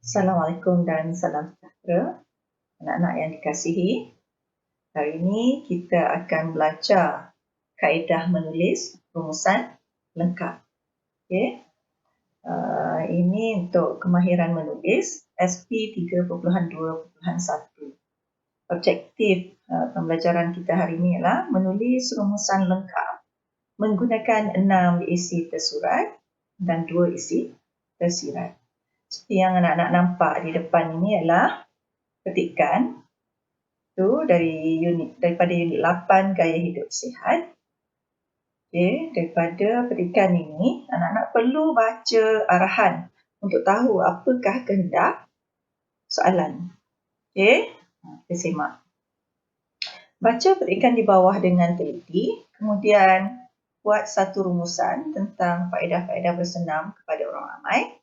Assalamualaikum dan salam sejahtera anak-anak yang dikasihi. Hari ini kita akan belajar kaedah menulis rumusan lengkap. Okey. Ini untuk kemahiran menulis SP 3.2.1. Objektif pembelajaran kita hari ini ialah menulis rumusan lengkap menggunakan 6 isi tersurat dan 2 isi tersirat. Seperti yang anak-anak nampak di depan ini ialah petikan tu daripada unit 8 gaya hidup sihat. Okey, daripada petikan ini anak-anak perlu baca arahan untuk tahu apakah kehendak soalan. Okey, kita simak. Baca petikan di bawah dengan teliti, kemudian buat satu rumusan tentang faedah-faedah bersenam kepada orang ramai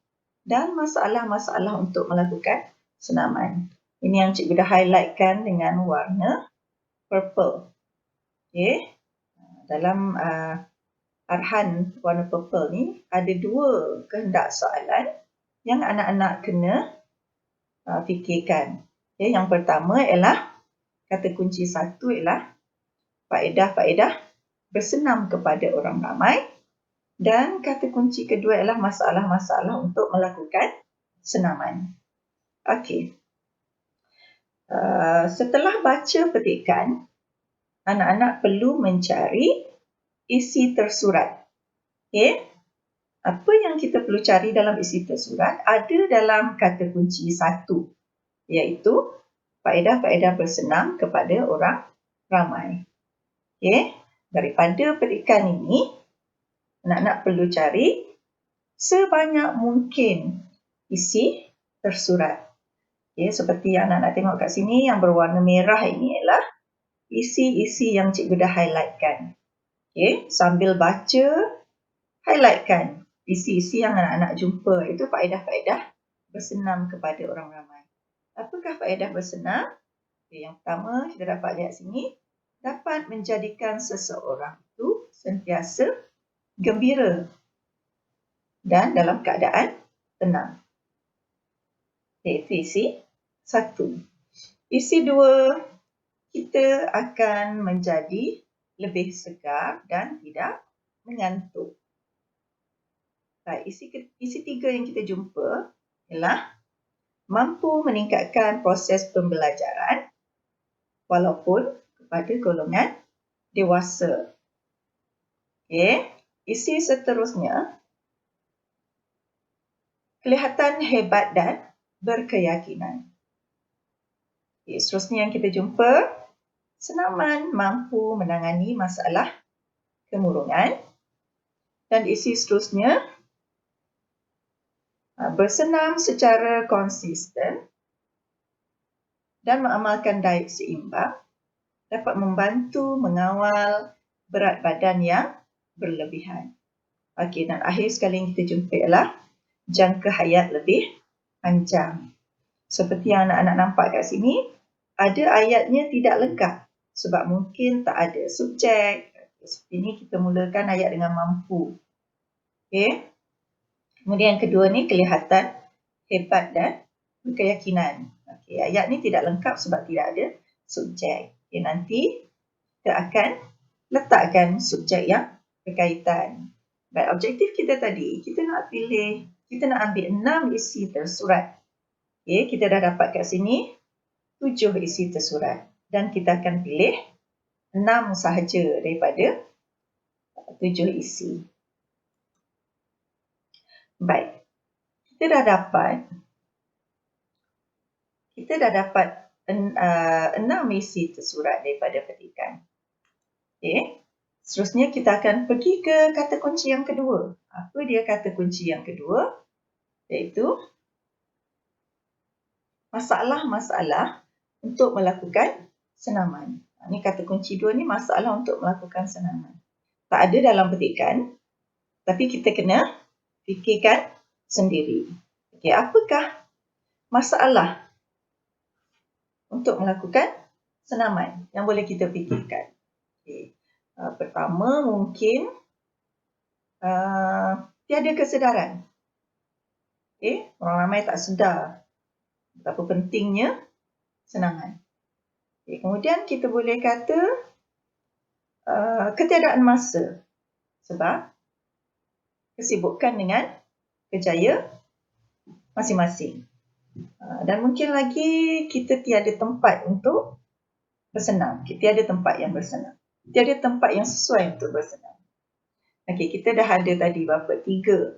dan masalah-masalah untuk melakukan senaman. Ini yang cikgu dah highlightkan dengan warna purple. Okey. Dalam arahan warna purple ni ada 2 kehendak soalan yang anak-anak kena fikirkan. Okey, yang pertama ialah kata kunci 1 ialah faedah-faedah bersenam kepada orang ramai dan kata kunci kedua ialah masalah-masalah untuk melakukan senaman. Okey. Setelah baca petikan, anak-anak perlu mencari isi tersurat. Okey. Apa yang kita perlu cari dalam isi tersurat ada dalam kata kunci 1, iaitu faedah-faedah bersenam kepada orang ramai. Okey. Daripada petikan ini, anak-anak perlu cari sebanyak mungkin isi tersurat. Okay, seperti yang anak-anak tengok kat sini, yang berwarna merah ini ialah isi-isi yang cikgu dah highlightkan. Okay, sambil baca, highlightkan isi-isi yang anak-anak jumpa, iaitu faedah-faedah bersenam kepada orang ramai. Apakah faedah bersenam? Okay, yang pertama, kita dapat lihat sini, dapat menjadikan seseorang itu sentiasa gembira dan dalam keadaan tenang. Itu isi 1. Isi 2, kita akan menjadi lebih segar dan tidak mengantuk. Isi 3 yang kita jumpa ialah mampu meningkatkan proses pembelajaran walaupun kepada golongan dewasa. Okey, isi seterusnya, kelihatan hebat dan berkeyakinan. Okay, seterusnya yang kita jumpa, senaman mampu menangani masalah kemurungan. Dan isi seterusnya, bersenam secara konsisten dan mengamalkan diet seimbang dapat membantu mengawal berat badan yang berlebihan. Okey, dan akhir sekali yang kita jumpa ialah jangka hayat lebih panjang. Seperti yang anak-anak nampak kat sini, ada ayatnya tidak lengkap sebab mungkin tak ada subjek. Seperti ini kita mulakan ayat dengan mampu. Okey. Kemudian yang kedua ni kelihatan hebat dan berkeyakinan. Okey, ayat ni tidak lengkap sebab tidak ada subjek. Okey, nanti kita akan letakkan subjek yang berkaitan. Baik, objektif kita tadi, kita nak ambil 6 isi tersurat. Okey, kita dah dapat kat sini 7 isi tersurat dan kita akan pilih 6 sahaja daripada 7 isi. Baik. Kita dah dapat 6 isi tersurat daripada petikan. Okey. Seterusnya kita akan pergi ke kata kunci yang kedua. Apa dia kata kunci yang kedua? Iaitu masalah-masalah untuk melakukan senaman. Ini kata kunci 2 ni, masalah untuk melakukan senaman. Tak ada dalam petikan, tapi kita kena fikirkan sendiri. Okey, apakah masalah untuk melakukan senaman yang boleh kita fikirkan? Okey. Pertama, mungkin tiada kesedaran. Orang ramai tak sedar Betapa pentingnya senaman. Okay, kemudian kita boleh kata ketiadaan masa sebab kesibukan dengan kerjaya masing-masing. Dan mungkin lagi kita tiada tempat untuk bersenam. Kita tiada tempat yang bersenam. Tiada tempat yang sesuai untuk bersenam. Okey, kita dah ada tadi berapa? 3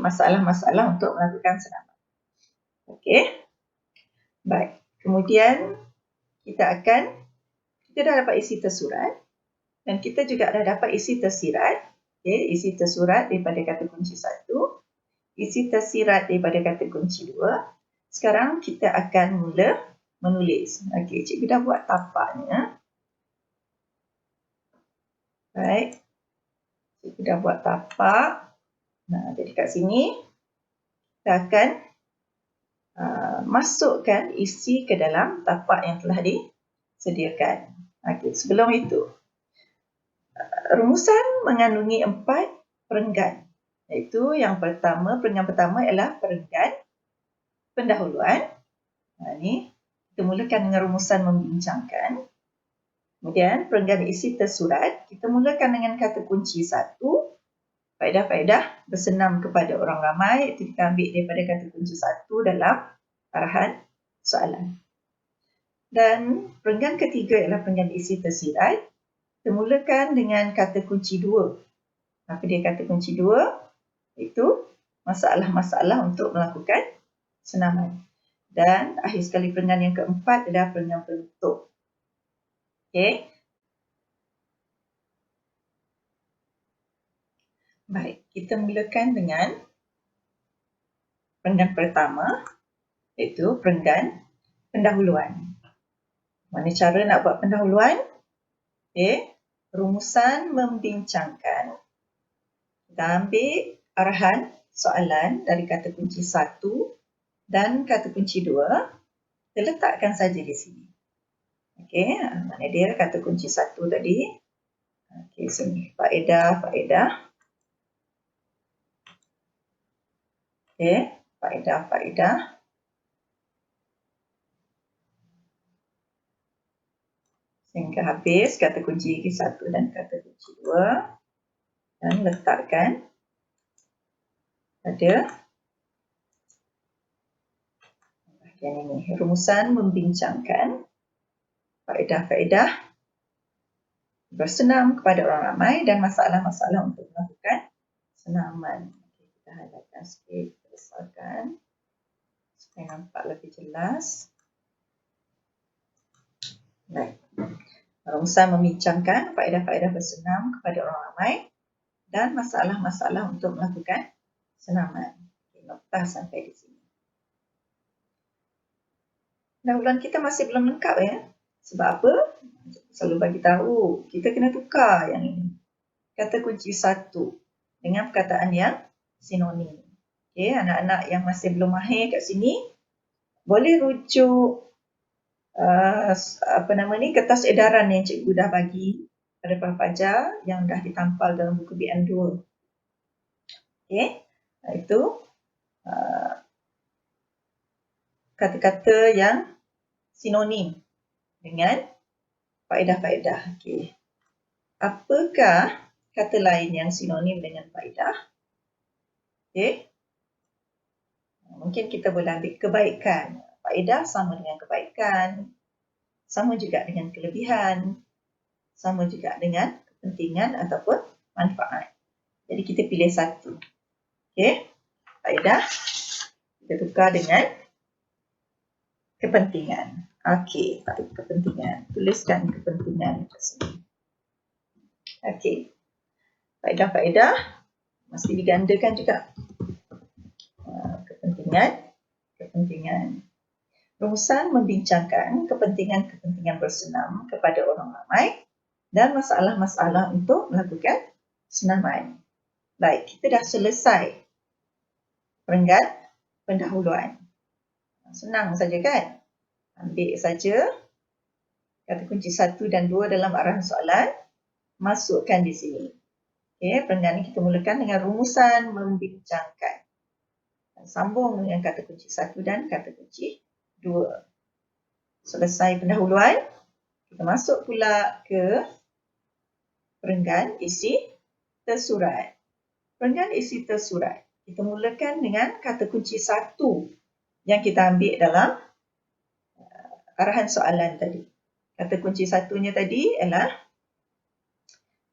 masalah-masalah untuk melakukan senaman. Okey. Baik. Kemudian kita dah dapat isi tersurat dan kita juga dah dapat isi tersirat. Okey, isi tersurat daripada kata kunci 1, isi tersirat daripada kata kunci 2. Sekarang kita akan mula menulis. Okey, cikgu dah buat tapaknya. Baik. Cikgu dah buat tapak. Nah, jadi kat sini kita akan masukkan isi ke dalam tapak yang telah disediakan. Okey, sebelum itu, rumusan mengandungi 4 perenggan. Iaitu yang pertama, perenggan pertama ialah perenggan pendahuluan. Ini kita mulakan dengan rumusan membincangkan. Kemudian perenggan isi tersurat, kita mulakan dengan kata kunci 1. Faedah-faedah bersenam kepada orang ramai, itu kita ambil daripada kata kunci 1 dalam arahan soalan. Dan perenggan ketiga ialah perenggan isi tersirat. Kita mulakan dengan kata kunci 2. Apa dia kata kunci 2? Itu masalah-masalah untuk melakukan senaman. Dan akhir sekali perenggan yang keempat adalah perenggan penutup. Okey. Baik, kita mulakan dengan perenggan pertama, iaitu perenggan pendahuluan. Mana cara nak buat pendahuluan? Okey, rumusan membincangkan. Kita ambil arahan soalan dari kata kunci 1 dan kata kunci 2. Kita letakkan saja di sini. Okey, mana dia kata kunci 1 tadi? Okey, sini. Faedah-faedah. Okey, faedah-faedah. Sehingga habis kata kunci 1 dan kata kunci 2. Dan letakkan pada bahagian ini. Rumusan membincangkan faedah-faedah bersenam kepada orang ramai dan masalah-masalah untuk melakukan senaman. Okay, kita highlightkan sikit, kita besarkan supaya nampak lebih jelas. Baik. Rumusan membincangkan faedah-faedah bersenam kepada orang ramai dan masalah-masalah untuk melakukan senaman. Okay, noktah sampai di sini. Pendahuluan kita masih belum lengkap ya. Sebab apa? Selalu bagi tahu, kita kena tukar yang ini. Kata kunci 1 dengan perkataan yang sinonim. Okey, anak-anak yang masih belum mahir kat sini boleh rujuk kertas edaran yang cikgu dah bagi pada Prof Fajar yang dah ditampal dalam buku BN2. Okey, itu kata-kata yang sinonim dengan faedah-faedah. Okey. Apakah kata lain yang sinonim dengan faedah? Okey. Mungkin kita boleh ambil kebaikan. Faedah sama dengan kebaikan. Sama juga dengan kelebihan. Sama juga dengan kepentingan ataupun manfaat. Jadi kita pilih satu. Okey. Faedah. Kita tukar dengan kepentingan. Okey, kepentingan. Tuliskan kepentingan di sini. Okey. Faedah-faedah mesti digandakan juga. Kepentingan. Rumusan membincangkan kepentingan-kepentingan bersenam kepada orang ramai dan masalah-masalah untuk melakukan senaman. Baik, kita dah selesai perenggan pendahuluan. Senang saja kan? Ambil saja kata kunci 1 dan 2 dalam arahan soalan, masukkan di sini. Okey, perenggan ini kita mulakan dengan rumusan membincangkan. Sambung dengan kata kunci 1 dan kata kunci 2. Selesai pendahuluan, kita masuk pula ke perenggan isi tersurat. Perenggan isi tersurat. Kita mulakan dengan kata kunci 1 yang kita ambil dalam arahan soalan tadi. Kata kunci 1-nya tadi ialah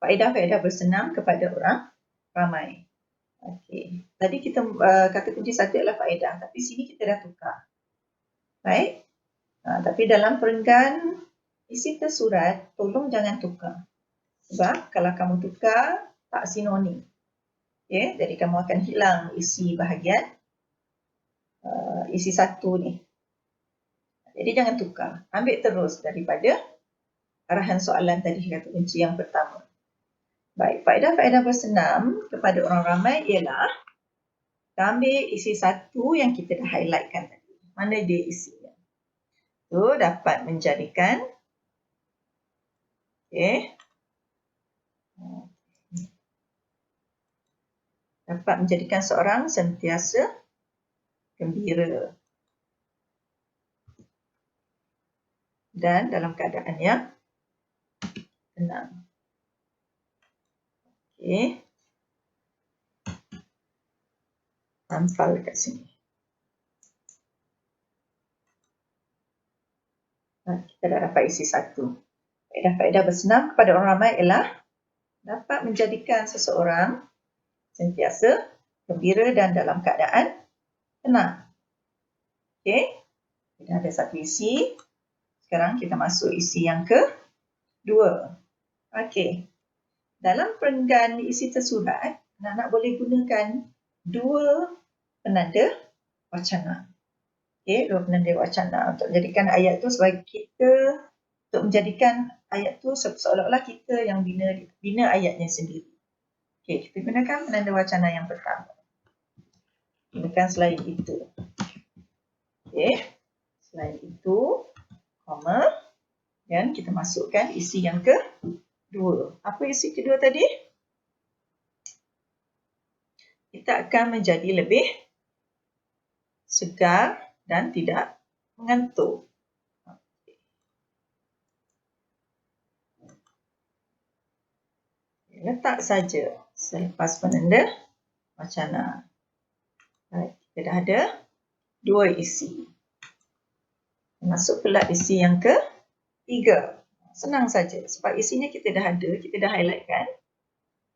faedah-faedah bersenam kepada orang ramai. Okey. Tadi kita kata kunci 1 adalah faedah, tapi sini kita dah tukar. Baik. Tapi dalam perenggan isi tersurat, tolong jangan tukar. Sebab kalau kamu tukar, tak sinonim. Okay? Jadi kamu akan hilang isi bahagian isi 1 ni. Jadi jangan tukar. Ambil terus daripada arahan soalan tadi, kata kunci yang pertama. Baik, faedah-faedah bersenam kepada orang ramai ialah kita ambil isi 1 yang kita dah highlightkan tadi. Mana dia isinya? Itu dapat menjadikan dapat menjadikan seorang sentiasa gembira dan dalam keadaan yang tenang. Okey. Tampal kat sini. Kita dah dapat isi 1. Faedah-faedah bersenam kepada orang ramai ialah dapat menjadikan seseorang sentiasa gembira dan dalam keadaan tenang. Okey. Kita ada satu isi. Sekarang kita masuk isi yang kedua. Okey. Dalam perenggan isi tersurat, anak-anak boleh gunakan 2 penanda wacana. Okey, 2 penanda wacana untuk menjadikan ayat tu sebagai kita, untuk menjadikan ayat tu seolah-olah kita yang bina ayatnya sendiri. Okey, kita gunakan penanda wacana yang pertama. Gunakan selain itu. Okey, selain itu, koma, dan kita masukkan isi yang kedua. Apa isi kedua tadi? Kita akan menjadi lebih segar dan tidak mengantuk. Letak saja selepas penanda wacana. Baik, kita dah ada 2 isi. Masuk pula isi yang ketiga. Senang saja sebab isinya kita dah ada, kita dah highlightkan.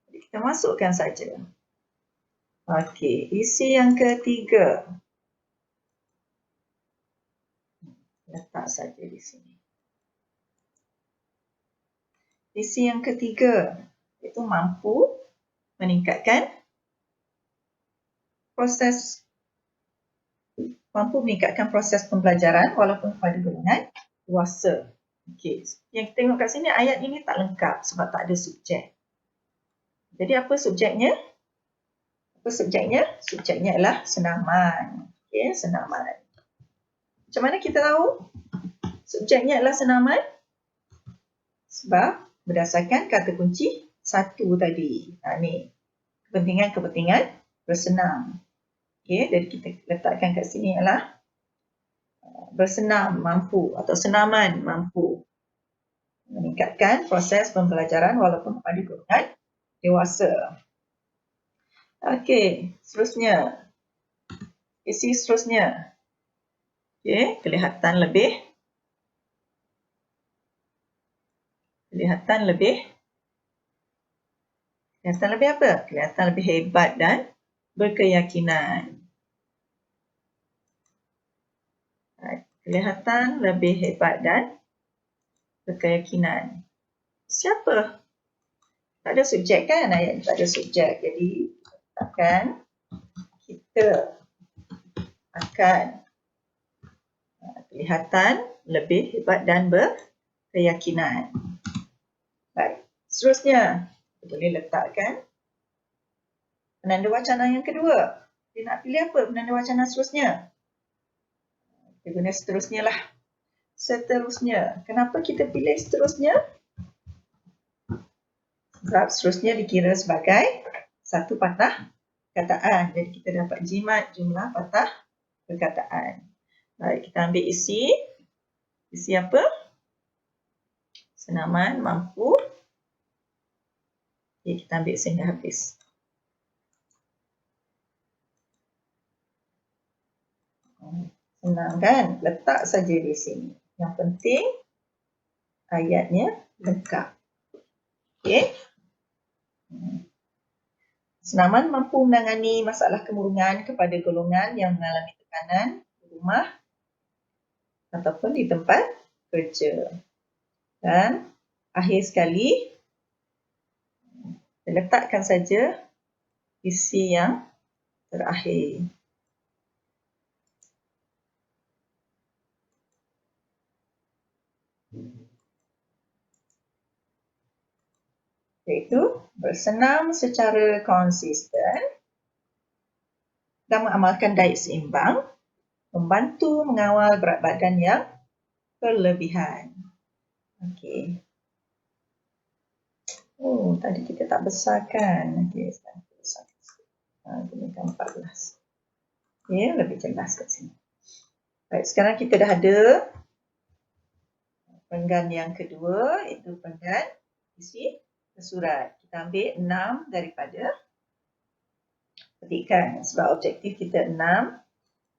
Jadi kita masukkan saja. Okey, isi yang ketiga. Letak saja di sini. Isi yang ketiga itu mampu meningkatkan proses pembelajaran walaupun pada golongan dewasa. Okey, yang kita tengok kat sini ayat ini tak lengkap sebab tak ada subjek. Jadi apa subjeknya? Subjeknya adalah senaman. Okey, senaman. Macam mana kita tahu subjeknya adalah senaman? Sebab berdasarkan kata kunci 1 tadi. Ni kepentingan bersenam. Okey, jadi kita letakkan kat sini adalah bersenam mampu atau senaman mampu meningkatkan proses pembelajaran walaupun pada golongan dewasa. Okey, seterusnya. Isi seterusnya. Okey, kelihatan lebih apa? Kelihatan lebih hebat dan berkeyakinan. Kelihatan lebih hebat dan berkeyakinan. Siapa? Tak ada subjek kan? Ayat tak ada subjek. Jadi, kita akan kelihatan lebih hebat dan berkeyakinan. Baik. Seterusnya, kita boleh letakkan penanda wacana yang kedua. Kita nak pilih apa penanda wacana seterusnya? Kita guna seterusnya lah. Seterusnya. Kenapa kita pilih seterusnya? Sebab seterusnya dikira sebagai satu patah perkataan. Jadi kita dapat jimat jumlah patah perkataan. Baik, kita ambil isi. Isi apa? Senaman mampu. Okay, kita ambil sehingga habis. Senang kan? Letak saja di sini. Yang penting ayatnya lengkap. Okey. Senaman mampu menangani masalah kemurungan kepada golongan yang mengalami tekanan di rumah ataupun di tempat kerja. Dan akhir sekali, letakkan saja isi yang terakhir. Iaitu bersenam secara konsisten dan mengamalkan diet seimbang, membantu mengawal berat badan yang berlebihan. Okey. Oh, tadi kita tak besarkan. Okey, sekarang kita besarkan. Gunakan 14. Okey, lebih jelas kat sini. Baik, sekarang kita dah ada perenggan yang kedua, iaitu perenggan isi surat. Kita ambil 6 daripada petikan. Sebab objektif kita 6.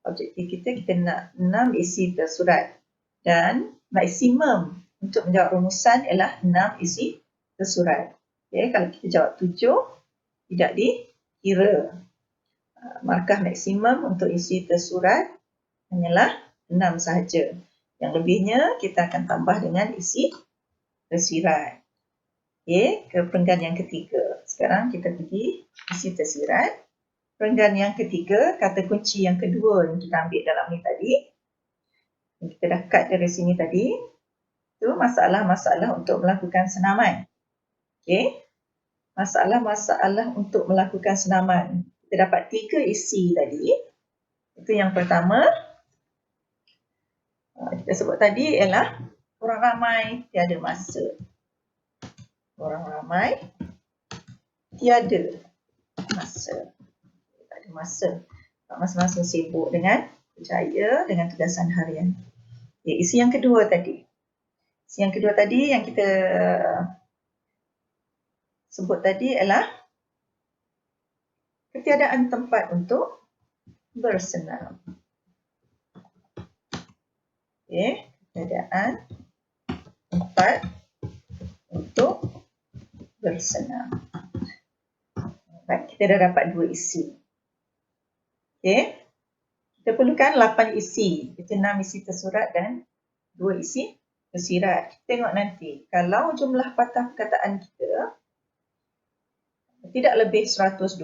Objektif kita nak 6 isi tersurat. Dan maksimum untuk menjawab rumusan ialah 6 isi tersurat. Okay, kalau kita jawab 7, tidak dikira. Markah maksimum untuk isi tersurat hanyalah 6 sahaja. Yang lebihnya kita akan tambah dengan isi tersirat. Okay, ke perenggan yang ketiga. Sekarang kita pergi isi tersirat. Perenggan yang ketiga, kata kunci yang kedua yang kita ambil dalam ni tadi. Yang kita dah cut dari sini tadi. Itu masalah-masalah untuk melakukan senaman. Okay. Masalah-masalah untuk melakukan senaman. Kita dapat 3 isi tadi. Itu yang pertama. Kita sebut tadi ialah orang ramai tiada masa. Orang ramai tiada masa. Tak ada masa. Masing-masing sibuk dengan berjaya dengan tugasan harian. Okay, isi yang kedua tadi. Isi yang kedua tadi yang kita sebut tadi ialah ketiadaan tempat untuk bersenam. Okay, ketiadaan tempat untuk bersenam. Baik, kita dah dapat 2 isi. Okay. Kita perlukan 8 isi. Kita 6 isi tersurat dan 2 isi tersirat. Tengok nanti. Kalau jumlah patah perkataan kita tidak lebih 120,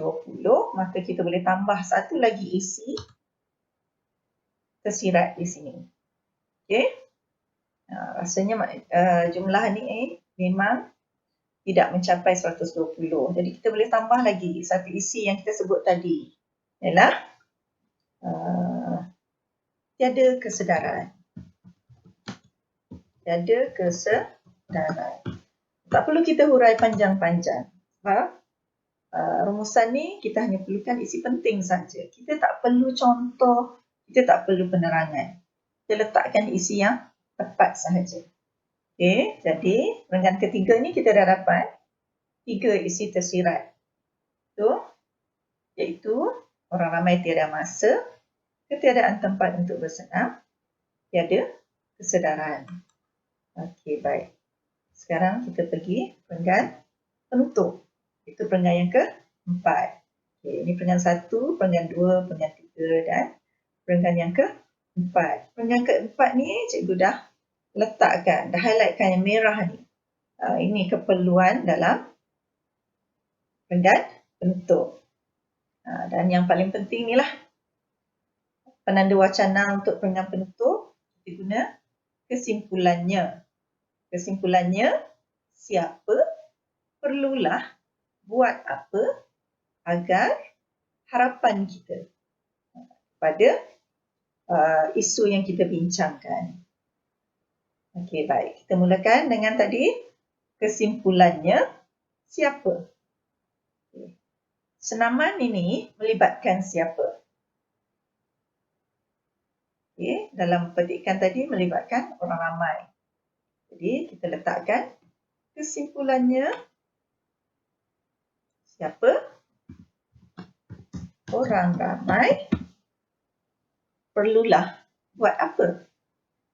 maka kita boleh tambah satu lagi isi tersirat di sini. Okay. Rasanya jumlah ni memang tidak mencapai 120. Jadi kita boleh tambah lagi satu isi yang kita sebut tadi. Ialah tiada kesedaran. Tiada kesedaran. Tak perlu kita hurai panjang-panjang. Sebab rumusan ni kita hanya perlukan isi penting saja. Kita tak perlu contoh, kita tak perlu penerangan. Kita letakkan isi yang tepat sahaja. Okey, jadi perenggan ketiga ni kita dah dapat 3 isi tersirat. Iaitu orang ramai tiada masa, ketiadaan tempat untuk bersenam, tiada kesedaran. Okey, baik. Sekarang kita pergi perenggan penutup. Itu perenggan yang keempat. Okey, ini perenggan 1, perenggan 2, perenggan 3 dan perenggan yang keempat. Perenggan keempat ni cikgu dah letakkan, dah highlightkan yang merah ni. Ini keperluan dalam perenggan penutup. Dan yang paling penting ni lah, penanda wacana untuk perenggan penutup, kita guna kesimpulannya. Kesimpulannya, siapa, perlulah, buat apa, agar, harapan kita pada isu yang kita bincangkan. Okey, baik. Kita mulakan dengan tadi kesimpulannya, siapa. Okay. senaman ini melibatkan siapa? Okay, dalam petikan tadi melibatkan orang ramai. Jadi kita letakkan kesimpulannya siapa? Orang ramai perlulah buat apa?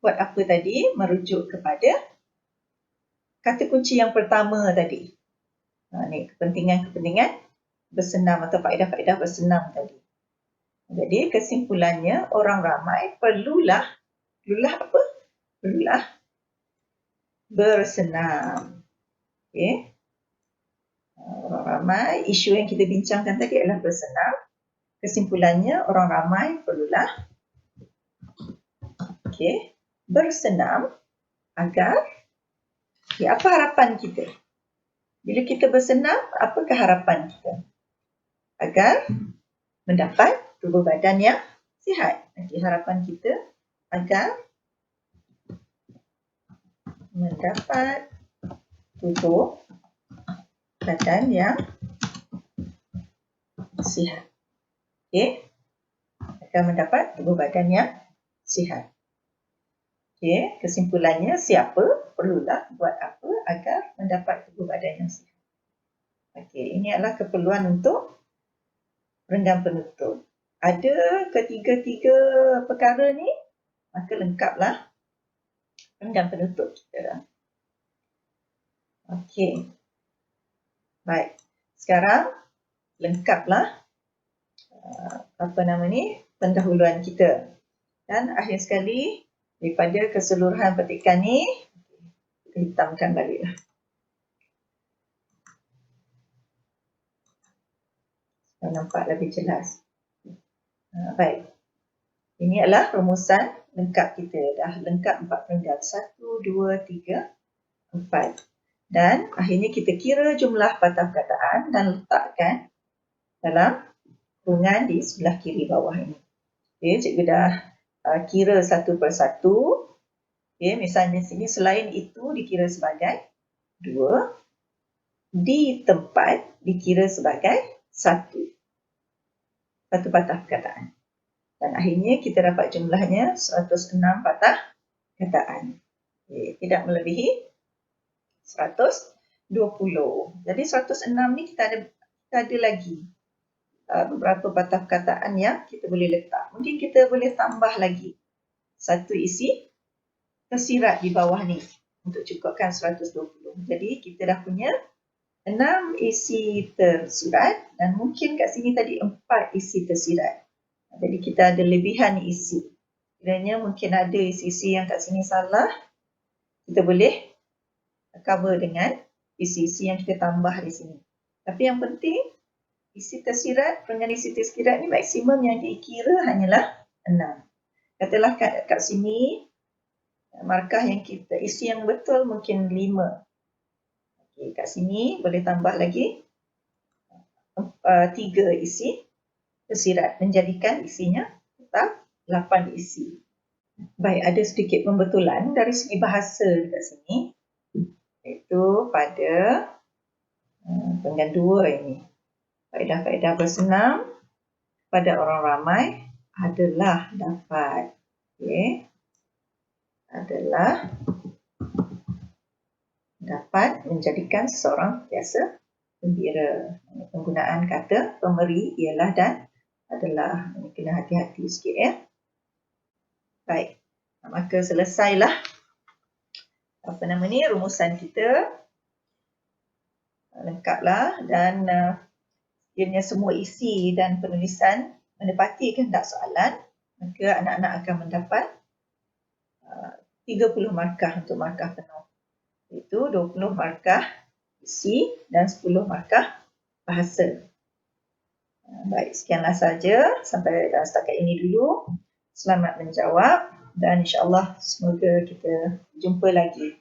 Buat apa tadi merujuk kepada kata kunci yang pertama tadi. Ni kepentingan-kepentingan bersenam atau faedah-faedah bersenam tadi. Jadi kesimpulannya orang ramai perlulah apa? Perlulah bersenam. Okey. Orang ramai, isu yang kita bincangkan tadi adalah bersenam. Kesimpulannya orang ramai perlulah bersenam agar apa harapan kita? Bila kita bersenam, apakah harapan kita? Agar mendapat tubuh badan yang sihat. Harapan kita agar mendapat tubuh badan yang sihat. Agar mendapat tubuh badan yang sihat. Kesimpulannya siapa perlulah buat apa agar mendapat tubuh badan yang sihat. Ini adalah keperluan untuk renggang penutup. Ada ketiga-tiga perkara ni, maka lengkaplah renggang penutup kita. Baik. Sekarang lengkaplah pendahuluan kita. Dan akhir sekali daripada keseluruhan petikan ni, kita hitamkan baliklah. Nampak lebih jelas. Baik. Ini adalah rumusan lengkap kita. Dah lengkap 4 penggal. 1, 2, 3, 4. Dan akhirnya kita kira jumlah patah perkataan dan letakkan dalam kurungan di sebelah kiri bawah ini. Cikgu dah kira satu persatu. Misalnya sini selain itu dikira sebagai 2. Di tempat dikira sebagai 1. Satu patah perkataan. Dan akhirnya kita dapat jumlahnya 106 patah perkataan. Tidak melebihi 120. Jadi 106 ni kita ada lagi beberapa patah perkataan yang kita boleh letak. Mungkin kita boleh tambah lagi satu isi tersirat di bawah ni untuk cukupkan 120. Jadi kita dah punya 6 isi tersirat dan mungkin kat sini tadi 4 isi tersirat. Jadi kita ada lebihan isi. Kiranya mungkin ada isi-isi yang kat sini salah, kita boleh cover dengan isi-isi yang kita tambah di sini. Tapi yang penting isi tersirat, dengan isi tersirat ni maksimum yang dikira hanyalah 6. Katalah kat sini markah yang kita isi yang betul mungkin 5. Kat sini boleh tambah lagi 3 isi tersirat menjadikan isinya tetap 8 isi. Baik, ada sedikit pembetulan dari segi bahasa dekat sini, iaitu pada penggal 2 ini. Faedah-faedah bersenam pada orang ramai adalah dapat. Adalah dapat menjadikan seseorang biasa gembira. Penggunaan kata pemberi ialah dan adalah. Kena hati-hati sikit ya. Baik. Maka selesailah rumusan kita. Lengkaplah dan kiranya semua isi dan penulisan menepati kehendak soalan, maka anak-anak akan mendapat 30 markah untuk markah penuh. Iaitu 20 markah isi dan 10 markah bahasa. Baik, sekianlah saja sampai setakat ini dulu. Selamat menjawab dan insya-Allah semoga kita jumpa lagi.